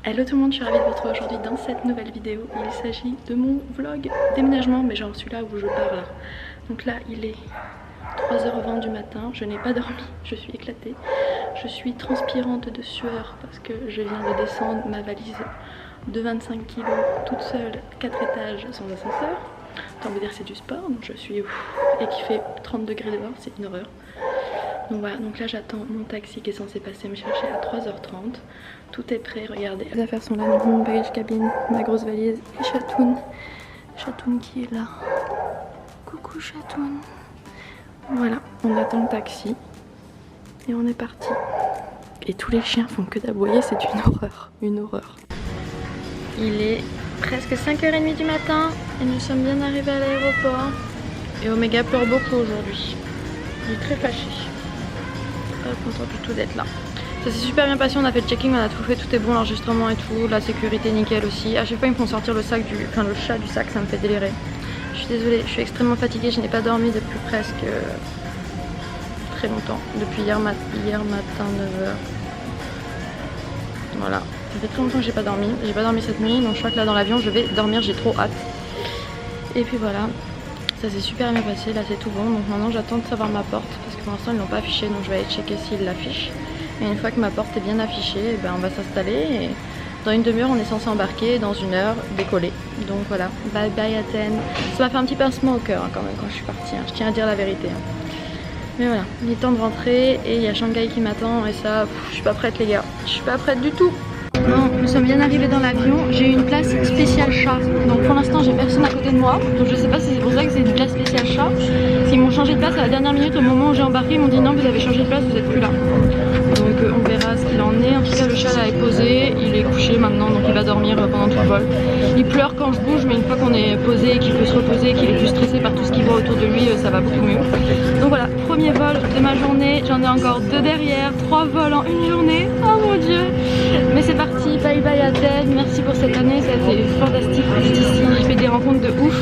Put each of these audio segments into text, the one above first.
Hello tout le monde, je suis ravie de vous retrouver aujourd'hui dans cette nouvelle vidéo. Il s'agit de mon vlog déménagement, mais genre celui-là où je pars là. Donc là il est 3h20 du matin, je n'ai pas dormi, je suis éclatée. Je suis transpirante de sueur parce que je viens de descendre ma valise de 25 kg toute seule, 4 étages sans ascenseur. Autant vous dire c'est du sport, donc je suis et qu'il fait 30 degrés dehors, c'est une horreur. Donc voilà, donc là j'attends mon taxi qui est censé passer me chercher à 3h30. Tout est prêt, regardez. Les affaires sont là, donc mon bagage cabine, ma grosse valise et Chatoun. Chatoun qui est là. Coucou Chatoun. Voilà, on attend le taxi et on est parti. Et tous les chiens font que d'aboyer, c'est une horreur, une horreur. Il est presque 5h30 du matin et nous sommes bien arrivés à l'aéroport. Et Omega pleure beaucoup aujourd'hui. Il est très fâché. Pas content du tout d'être là. Ça s'est super bien passé, on a fait le checking, on a tout fait, tout est bon, l'enregistrement et tout, la sécurité nickel aussi. À chaque fois ils me font sortir le sac le chat du sac, ça me fait délirer. Je suis désolée, je suis extrêmement fatiguée, je n'ai pas dormi depuis presque très longtemps. Depuis hier matin 9h. Voilà, ça fait très longtemps que j'ai pas dormi. J'ai pas dormi cette nuit, donc je crois que là dans l'avion je vais dormir, j'ai trop hâte. Et puis voilà, ça s'est super bien passé, là c'est tout bon. Donc maintenant j'attends de savoir ma porte, parce que pour l'instant ils l'ont pas affiché, donc je vais aller checker s'ils l'affichent. Et une fois que ma porte est bien affichée, on va s'installer et dans une demi-heure on est censé embarquer et dans une heure décoller. Donc voilà, bye bye Athènes. Ça m'a fait un petit pincement au cœur quand même quand je suis partie, je tiens à dire la vérité. Mais voilà, il est temps de rentrer et il y a Shanghai qui m'attend et ça, je suis pas prête les gars, je suis pas prête du tout. Bon, nous sommes bien arrivés dans l'avion, j'ai eu une place spéciale chat, donc pour l'instant j'ai personne à côté de moi, donc je sais pas si c'est pour ça que c'est une place spéciale chat. Ils m'ont changé de place à la dernière minute, au moment où j'ai embarqué, ils m'ont dit non vous avez changé de place, vous êtes plus là. Donc on verra ce qu'il en est, en tout cas le chat là est posé, il est couché maintenant donc il va dormir pendant tout le vol. Il pleure quand je bouge mais une fois qu'on est posé, qu'il peut se reposer, qu'il est plus stressé par tout ce qu'il voit autour de lui, ça va beaucoup mieux. Donc voilà, premier vol de ma journée, j'en ai encore 2 derrière, 3 vols en une journée, oh mon dieu. Mais c'est parti, bye bye Athènes, merci pour cette année, ça a été fantastique d'être ici, j'ai fait des rencontres de ouf.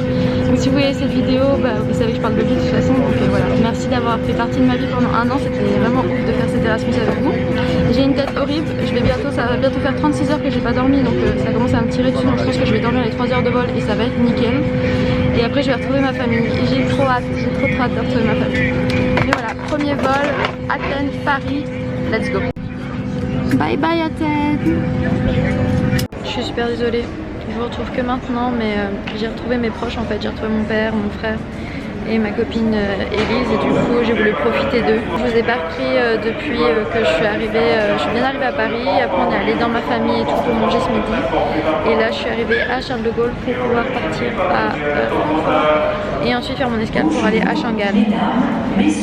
Donc si vous voyez cette vidéo, vous savez que je parle de vie de toute façon, donc voilà. Merci d'avoir fait partie de ma vie pendant un an, c'était vraiment ouf de faire cet Erasmus avec vous. J'ai une tête horrible, ça va bientôt faire 36 heures que j'ai pas dormi, donc ça commence à me tirer dessus, donc je pense que je vais dormir les 3 heures de vol et ça va être nickel. Et après je vais retrouver ma famille, et j'ai trop hâte de retrouver ma famille. Mais voilà, premier vol, Athènes, Paris, let's go. Bye bye Athènes. Je suis super désolée, je vous retrouve que maintenant, mais j'ai retrouvé mes proches en fait, j'ai retrouvé mon père, mon frère et ma copine Elise, et du coup j'ai voulu profiter d'eux. Je vous ai pas repris depuis que je suis arrivée, je suis bien arrivée à Paris, après on est allé dans ma famille et tout pour manger ce midi. Et là je suis arrivée à Charles de Gaulle pour pouvoir partir à Francfort et ensuite faire mon escale pour aller à Shanghai.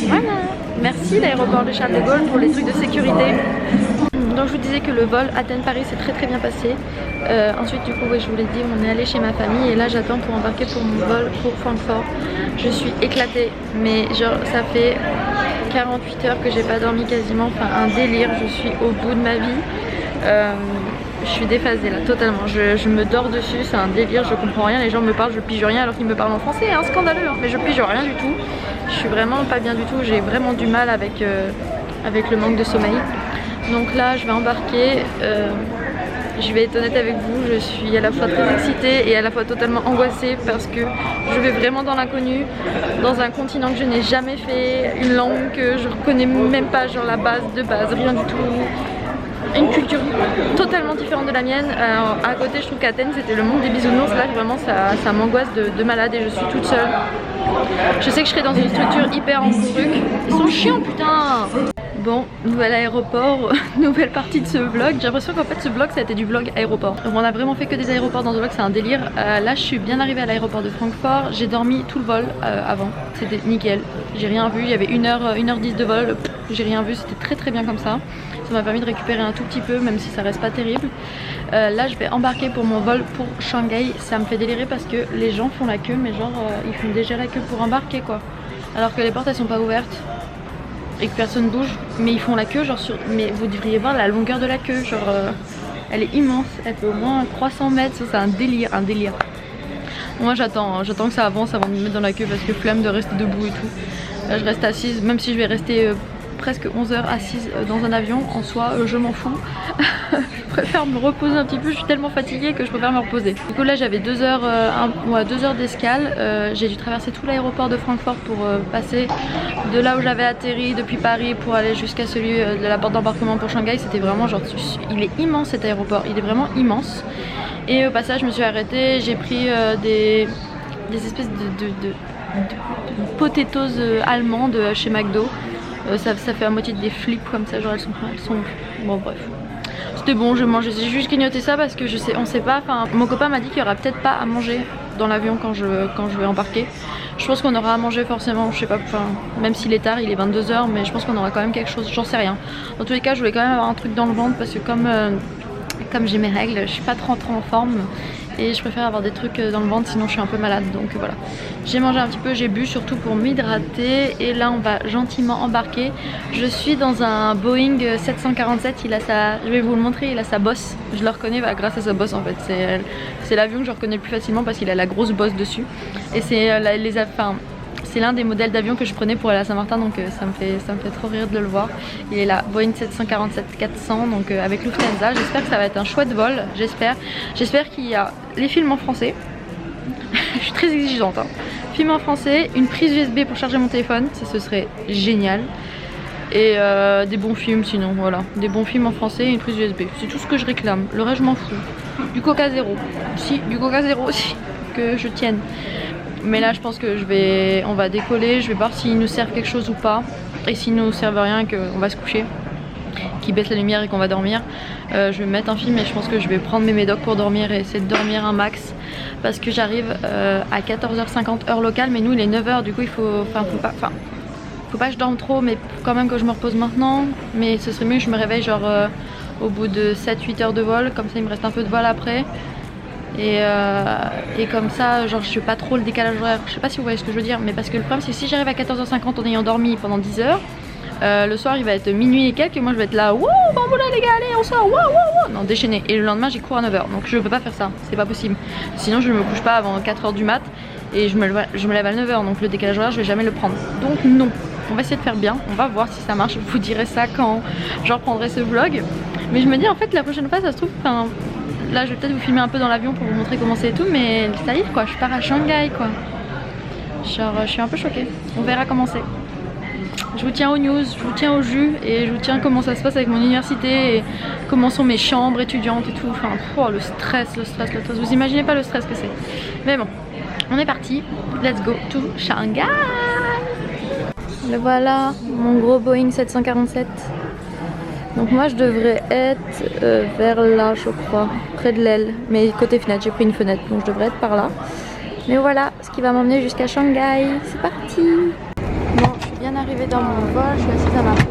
Voilà, merci l'aéroport de Charles de Gaulle pour les trucs de sécurité. Donc je vous disais que le vol Athènes-Paris s'est très bien passé. Ensuite du coup je vous l'ai dit, on est allé chez ma famille et là j'attends pour embarquer pour mon vol pour Francfort. Je suis éclatée, mais genre ça fait 48 heures que j'ai pas dormi quasiment, enfin un délire, je suis au bout de ma vie. Je suis déphasée là, totalement, je me dors dessus, c'est un délire, je comprends rien, les gens me parlent, je pige rien alors qu'ils me parlent en français, hein, scandaleux, hein, mais je pige rien du tout. Je suis vraiment pas bien du tout, j'ai vraiment du mal avec le manque de sommeil. Donc là je vais embarquer, je vais être honnête avec vous, je suis à la fois très excitée et à la fois totalement angoissée parce que je vais vraiment dans l'inconnu, dans un continent que je n'ai jamais fait, une langue que je reconnais même pas, genre la base de base, rien du tout. Une culture totalement différente de la mienne. À côté je trouve qu'Athènes c'était le monde des bisounours, là vraiment ça m'angoisse de malade et je suis toute seule. Je sais que je serai dans une structure hyper encourue. Ils sont chiants putain. Bon, nouvel aéroport, nouvelle partie de ce vlog. J'ai l'impression qu'en fait ce vlog ça a été du vlog aéroport. On a vraiment fait que des aéroports dans ce vlog, c'est un délire. Là je suis bien arrivée à l'aéroport de Francfort, j'ai dormi tout le vol avant, c'était nickel. J'ai rien vu, il y avait 1h10 de vol, j'ai rien vu, c'était très bien comme ça. Ça m'a permis de récupérer un tout petit peu, même si ça reste pas terrible. Là je vais embarquer pour mon vol pour Shanghai. Ça me fait délirer parce que les gens font la queue, mais genre ils font déjà la queue pour embarquer quoi. Alors que les portes elles sont pas ouvertes et que personne bouge, mais ils font la queue genre mais vous devriez voir la longueur de la queue, genre elle est immense, elle fait au moins 300 mètres, c'est un délire, Moi j'attends que ça avance avant de me mettre dans la queue parce que flemme de rester debout et tout. Là je reste assise, même si je vais rester presque 11 heures assise dans un avion. En soi, je m'en fous. Je préfère me reposer un petit peu, je suis tellement fatiguée que je préfère me reposer. Du coup là j'avais 2 heures, 2 heures d'escale. J'ai dû traverser tout l'aéroport de Francfort pour passer de là où j'avais atterri depuis Paris pour aller jusqu'à celui de la porte d'embarquement pour Shanghai. C'était vraiment genre, il est immense cet aéroport, il est vraiment immense. Et au passage je me suis arrêtée, j'ai pris des espèces de potatoes allemandes chez McDo. Ça fait à moitié des flips comme ça, genre elles sont... Bon bref. C'était bon, je mangeais, j'ai juste grignoté ça parce que on sait pas, enfin mon copain m'a dit qu'il y aura peut-être pas à manger dans l'avion quand je vais embarquer. Je pense qu'on aura à manger forcément, je sais pas, enfin même s'il est tard, il est 22 h, mais je pense qu'on aura quand même quelque chose, j'en sais rien. Dans tous les cas je voulais quand même avoir un truc dans le ventre parce que comme j'ai mes règles, je suis pas trop en forme et je préfère avoir des trucs dans le ventre, sinon je suis un peu malade. Donc voilà, j'ai mangé un petit peu, j'ai bu surtout pour m'hydrater et là on va gentiment embarquer. Je suis dans un Boeing 747, je vais vous le montrer, il a sa bosse, je le reconnais grâce à sa bosse en fait. C'est l'avion que je reconnais le plus facilement parce qu'il a la grosse bosse dessus et c'est l'un des modèles d'avion que je prenais pour aller à Saint-Martin, donc ça me fait trop rire de le voir. Il est là, Boeing 747-400, donc avec Lufthansa. J'espère que ça va être un chouette vol, j'espère qu'il y a les films en français. Je suis très exigeante, hein. Films en français, une prise USB pour charger mon téléphone, ça ce serait génial. Et des bons films sinon, voilà. Des bons films en français et une prise USB. C'est tout ce que je réclame, le reste je m'en fous. Du Coca Zéro, si, du Coca Zéro aussi, que je tienne. Mais là je pense que on va décoller, je vais voir s'ils nous servent quelque chose ou pas. Et s'ils nous servent rien et qu'on va se coucher, qu'ils baissent la lumière et qu'on va dormir, je vais mettre un film et je pense que je vais prendre mes médocs pour dormir et essayer de dormir un max. Parce que j'arrive à 14 h 50 heure locale, mais nous il est 9 h, du coup il faut pas que je dorme trop, mais quand même que je me repose maintenant. Mais ce serait mieux que je me réveille genre au bout de 7-8 heures de vol, comme ça il me reste un peu de vol après. Et comme ça, genre je suis pas trop le décalage horaire, je sais pas si vous voyez ce que je veux dire, mais parce que le problème c'est que si j'arrive à 14 h 50 en ayant dormi pendant 10 heures, le soir il va être minuit et quelques et moi je vais être là, wouh, bon voilà les gars, allez on sort, wouh, non déchaîné. Et le lendemain j'ai cours à 9 h, donc je peux pas faire ça, c'est pas possible. Sinon je me couche pas avant 4 h du mat et je me lève à 9 h, donc le décalage horaire je vais jamais le prendre. Donc non, on va essayer de faire bien, on va voir si ça marche, je vous dirai ça quand je reprendrai ce vlog. Mais je me dis en fait la prochaine fois ça se trouve, enfin... Là je vais peut-être vous filmer un peu dans l'avion pour vous montrer comment c'est et tout, mais ça y est quoi, je pars à Shanghai quoi. Genre je suis un peu choquée, on verra comment c'est. Je vous tiens aux news, je vous tiens au jus et je vous tiens comment ça se passe avec mon université et comment sont mes chambres étudiantes et tout. Enfin oh, le stress, vous imaginez pas le stress que c'est. Mais bon, on est parti, let's go to Shanghai. Le voilà, mon gros Boeing 747. Donc moi je devrais être vers là je crois, près de l'aile, mais côté fenêtre, j'ai pris une fenêtre donc je devrais être par là. Mais voilà, ce qui va m'emmener jusqu'à Shanghai, c'est parti. Bon, je suis bien arrivée dans mon vol, je suis assise à ma place.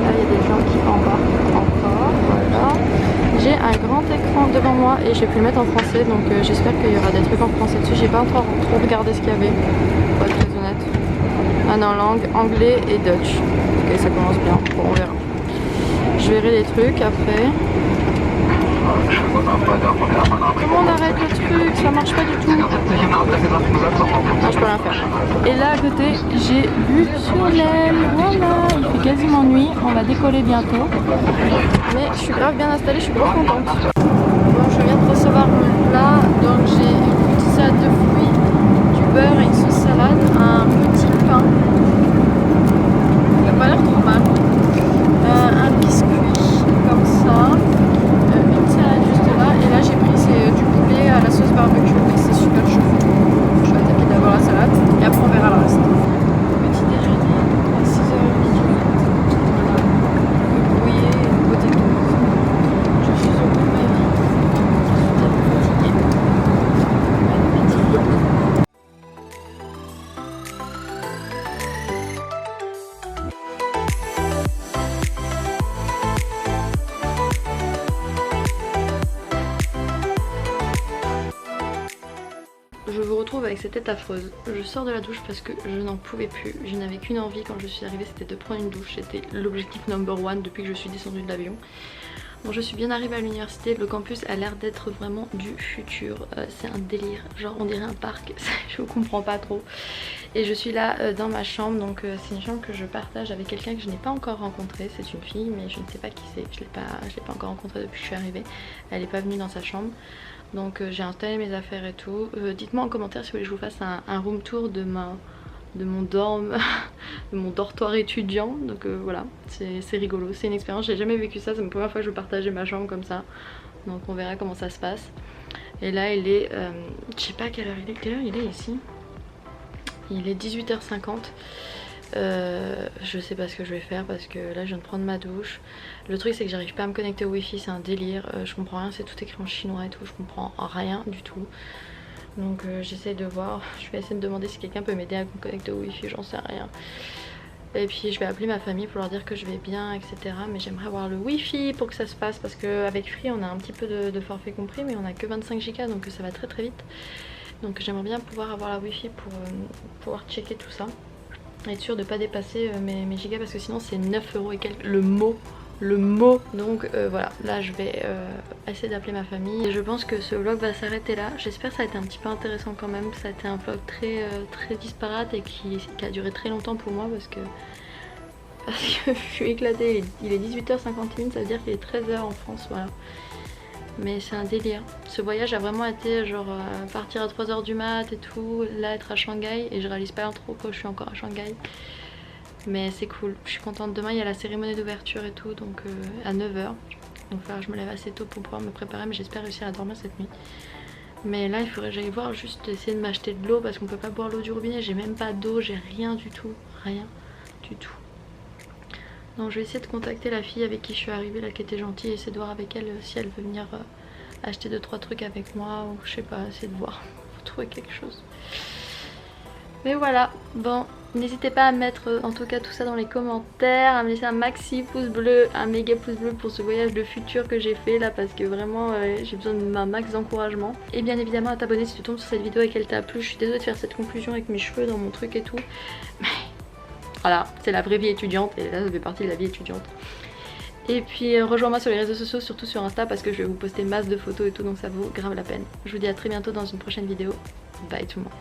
Là il y a des gens qui embarquent encore, voilà. J'ai un grand écran devant moi et j'ai pu le mettre en français, donc j'espère qu'il y aura des trucs en français dessus. J'ai pas encore trop regardé ce qu'il y avait, pour être très honnête. Ah non, langue, anglais et Dutch. Ok, ça commence bien, bon on verra. Je verrai les trucs après. Comment on arrête le truc? Ça marche pas du tout. Ah, je peux rien faire. Et là à côté, j'ai vu sur l'aile. Voilà, il fait quasiment nuit. On va décoller bientôt. Mais je suis grave bien installée, je suis grave contente. Bon, je viens de recevoir mon plat. Donc j'ai une petite salade de fruits, du beurre et une sauce salade, un petit pain. Il a pas l'air trop mal. Un biscuit comme ça, une salade juste là, et là j'ai pris du poulet à la sauce barbecue et c'est super chaud. Je vais attaquer d'abord la salade et après on verra le reste. Petit déjeuner à 6h30 du mat. Voilà. Le brouillé et le potato. Je suis au bout de ma vie. Je suis tellement fatiguée. Bon appétit. Je vous retrouve avec cette tête affreuse. Je sors de la douche parce que je n'en pouvais plus. Je n'avais qu'une envie quand je suis arrivée, c'était de prendre une douche. C'était l'objectif number one depuis que je suis descendue de l'avion. Bon, je suis bien arrivée à l'université, le campus a l'air d'être vraiment du futur, c'est un délire, genre on dirait un parc, je comprends pas trop. Et je suis là dans ma chambre, donc c'est une chambre que je partage avec quelqu'un que je n'ai pas encore rencontré, c'est une fille mais je ne sais pas qui c'est, je l'ai pas encore rencontrée depuis que je suis arrivée, elle n'est pas venue dans sa chambre. Donc j'ai installé mes affaires et tout, dites-moi en commentaire si vous voulez que je vous fasse un room tour de mon dortoir étudiant. Donc voilà, c'est rigolo, c'est une expérience, j'ai jamais vécu ça, c'est la première fois que je partageais ma chambre comme ça. Donc on verra comment ça se passe. Et là il est, je sais pas quelle heure il est ici. Il est 18h50. Je sais pas ce que je vais faire parce que là je viens de prendre ma douche. Le truc c'est que j'arrive pas à me connecter au wifi, c'est un délire, je comprends rien, c'est tout écrit en chinois et tout, je comprends rien du tout. Donc j'essaie de voir, je vais essayer de demander si quelqu'un peut m'aider à me connecter au wifi, j'en sais rien. Et puis je vais appeler ma famille pour leur dire que je vais bien, etc. Mais j'aimerais avoir le wifi pour que ça se passe parce qu'avec Free on a un petit peu de forfait compris mais on a que 25 Go donc ça va très très vite. Donc j'aimerais bien pouvoir avoir la wifi pour pouvoir checker tout ça. Être sûr de ne pas dépasser mes gigas parce que sinon c'est 9 € et quelques le mot. Donc voilà, là je vais essayer d'appeler ma famille et je pense que ce vlog va s'arrêter là. J'espère que ça a été un petit peu intéressant quand même. Ça a été un vlog très disparate et qui a duré très longtemps pour moi parce que je suis éclatée. Il est 18h51, ça veut dire qu'il est 13h en France, voilà. Mais c'est un délire. Ce voyage a vraiment été genre partir à 3h du mat et tout, là être à Shanghai et je réalise pas trop que je suis encore à Shanghai. Mais c'est cool, je suis contente. Demain il y a la cérémonie d'ouverture et tout, donc à 9h. Donc là je me lève assez tôt pour pouvoir me préparer, mais j'espère réussir à dormir cette nuit. Mais là il faudrait que j'aille voir, juste essayer de m'acheter de l'eau parce qu'on peut pas boire l'eau du robinet. J'ai même pas d'eau, j'ai rien du tout, rien du tout. Donc je vais essayer de contacter la fille avec qui je suis arrivée là qui était gentille et essayer de voir avec elle si elle veut venir acheter 2-3 trucs avec moi ou je sais pas, essayer de voir, trouver quelque chose. Mais voilà, bon, n'hésitez pas à mettre en tout cas tout ça dans les commentaires, à me laisser un maxi pouce bleu, un méga pouce bleu pour ce voyage de futur que j'ai fait là parce que vraiment j'ai besoin de ma max d'encouragement. Et bien évidemment à t'abonner si tu tombes sur cette vidéo et qu'elle t'a plu. Je suis désolée de faire cette conclusion avec mes cheveux dans mon truc et tout. Mais voilà, c'est la vraie vie étudiante et là ça fait partie de la vie étudiante. Et puis rejoins-moi sur les réseaux sociaux, surtout sur Insta parce que je vais vous poster masse de photos et tout donc ça vaut grave la peine. Je vous dis à très bientôt dans une prochaine vidéo. Bye tout le monde.